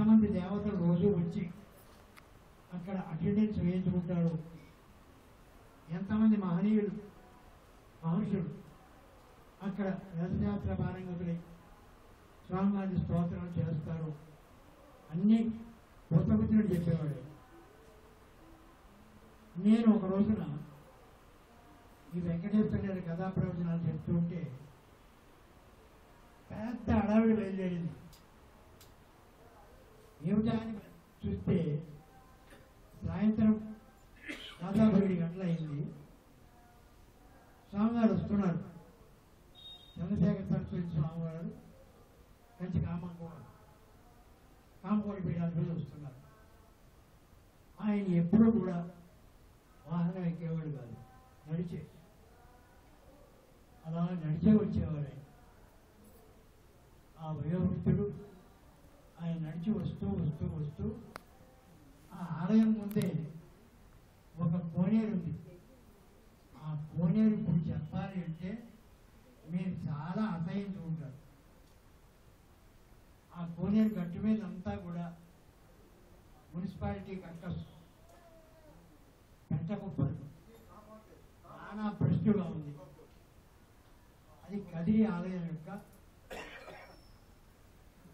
ఎంతమంది దేవతలు రోజు వచ్చి అక్కడ అటెండెన్స్ వేయించుకుంటారు, ఎంతమంది మహర్షులు అక్కడ వేదశాస్త్ర పారంగతులై స్వామివారి స్తోత్రాలు చేస్తారు, అన్నీ పుస్తకృతుడు చెప్పేవాడు. నేను ఒక రోజున ఈ వెంకటేశ్వర గారి కథా ప్రవచనాలు చెప్తూ ఉంటే పెద్ద అడవిడి బయలుదేరింది. ఏమిటా అని చూస్తే సాయంత్రం దాదాపు 7 గంటలు అయింది. స్వామివారు వస్తున్నారు. చంద్రశేఖర సరస్వతి స్వామివారు కంచి కామకోటి పీఠాధిపతి వస్తున్నారు. ఆయన ఎప్పుడూ కూడా వాహనం ఎక్కేవాడు కాదు, నడిచే అలా నడిచే వచ్చేవారు ఆయన. ఆ వయోవృద్ధుడు ఆయన నడిచి వస్తూ వస్తూ వస్తూ ఆ ఆలయం ముందే ఒక కోనేరు ఉంది. ఆ కోనేరు ఇప్పుడు చెప్పాలి అంటే మీరు చాలా అసహించుకుంటారు. ఆ కోనేరు గట్టు మీద అంతా కూడా మున్సిపాలిటీ కట్టస్ పెంట కుప్పలు నానా ప్రశ్నగా ఉంది. అది కదిరి ఆలయం యొక్క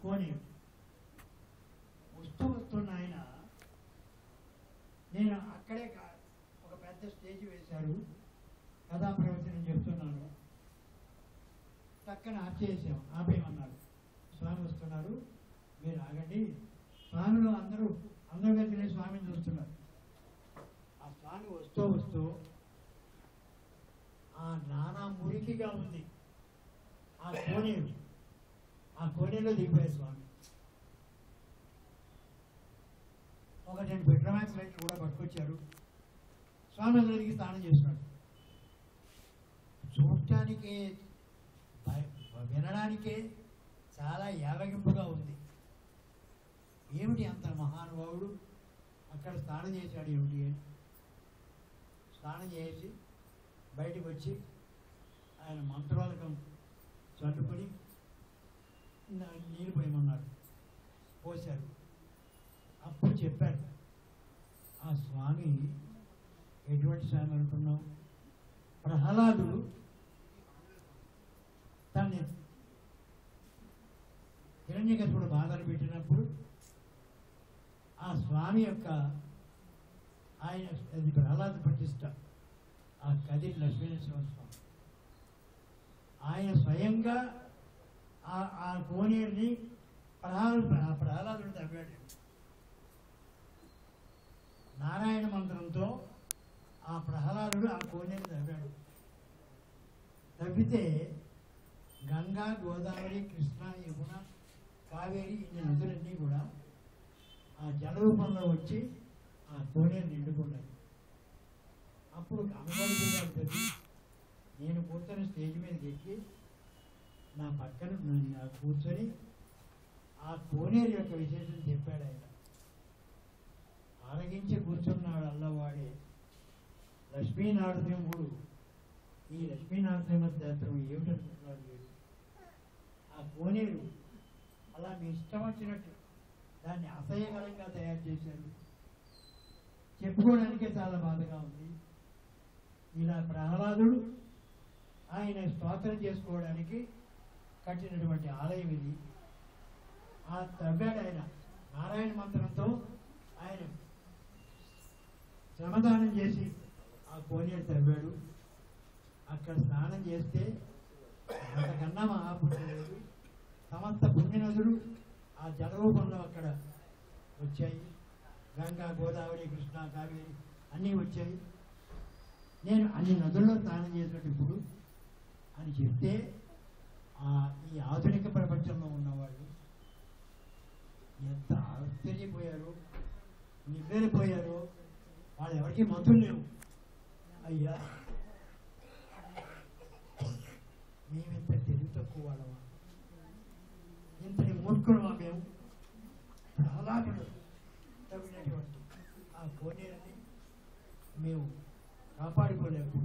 కోనేరు. వస్తున్న ఆయన నేను అక్కడే ఒక పెద్ద స్టేజ్ వేశారు, కథా ప్రవచనం చెప్తున్నాను. పక్కన ఆపేయమన్నారు. స్వామి వస్తున్నారు, మీరు ఆగండి. స్వామిలో అందరూ గదిలే స్వామిని చూస్తున్నారు. ఆ స్వామి వస్తూ వస్తూ ఆ నానా మురికిగా ఉంది ఆ కోనేరు. ఆ కోనేరులో దిగిపోయారు స్వామి. ఒక 2 పెట్రోమాక్స్ లైట్లు కూడా పట్టుకొచ్చారు. స్వామి అందరికి స్నానం చేస్తున్నాడు. చూడటానికే వినడానికే చాలా యావగింపుగా ఉంది. ఏమిటి అంత మహానుభావుడు అక్కడ స్నానం చేశాడు ఏమిటి అని స్నానం చేసి బయటకు వచ్చి ఆయన మంత్రోలకం చల్లుకొని నీళ్ళు పోయమన్నారు. పోశారు. అప్పుడు చెప్పారు, ఆ స్వామి ఎటువంటి స్వామి అనుకున్నాం? ప్రహ్లాదుడు తన్ని హిరణ్యకశిపుడు బాధలు పెట్టినప్పుడు ఆ స్వామి యొక్క ఆయన అది ప్రహ్లాద ప్రతిష్ట ఆ కదిరి లక్ష్మీనరసింహ స్వామి ఆయన స్వయంగా ఆ కోనేరుని ప్రహ్లాదుడు తవ్వాడు. నారాయణ మంత్రంతో ఆ ప్రహ్లాదుడు ఆ కోనేరు తవ్వాడు. తవ్వితే గంగా, గోదావరి, కృష్ణ, యమున, కావేరి ఇన్ని నదులన్నీ కూడా ఆ జల రూపంలో వచ్చి ఆ కోనేరు నిండుకున్నాయి. అప్పుడు అమ్మవారి నేను కూర్చొని స్టేజ్ మీదకి ఎక్కి నా పక్కన కూర్చొని ఆ కోనేరు యొక్క విశేషం చెప్పాడు. ఆయన ఆరగించి కూర్చున్నాడు అల్లవాడే లక్ష్మీనారసింహుడు. ఈ లక్ష్మీనారసింహ క్షేత్రం ఏమిటనుకుంటున్నాడు మీరు? ఆ కోనేరు అలా మీ ఇష్టం వచ్చినట్టు దాన్ని అసహ్యకరంగా తయారు చేశారు. చెప్పుకోవడానికే చాలా బాధగా ఉంది. ఇలా ప్రహ్లాదుడు ఆయన స్తోత్రం చేసుకోవడానికి కట్టినటువంటి ఆలయం ఇది. ఆ తవ్వాడు ఆయన నారాయణ మంత్రంతో. ఆయన శ్రమదానం చేసి ఆ కోనేరు తవ్వాడు. అక్కడ స్నానం చేస్తే అంతకన్నా మహాపుణ్యం లేదు. సమస్త పుణ్యనదులు ఆ జలరూపంలో అక్కడ వచ్చాయి. గంగా, గోదావరి, కృష్ణ, కావేరి అన్నీ వచ్చాయి. నేను అన్ని నదుల్లో స్నానం చేసినట్టు ఇప్పుడు అని చెప్తే ఈ ఆధునిక ప్రపంచంలో ఉన్నవాళ్ళు ఎంత ఆశ్చర్యపోయారు, నివ్వెరపోయారో. వాళ్ళు ఎవరికి మందులు లేవు. అయ్యా మేమింత తెలివి తక్కువ వాళ్ళమా, ఇంతటి మూర్ఖులమా మేము? ప్రహ్లాదుడు తవ్వినటువంటి ఆ కోనేరుని మేము కాపాడుకోలేకపోయాం.